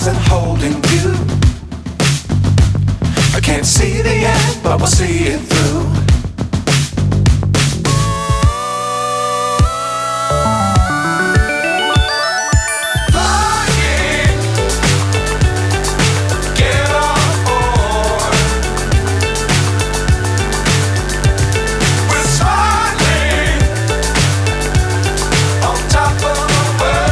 wasn't holding you. I can't see the end, but we'll see it through.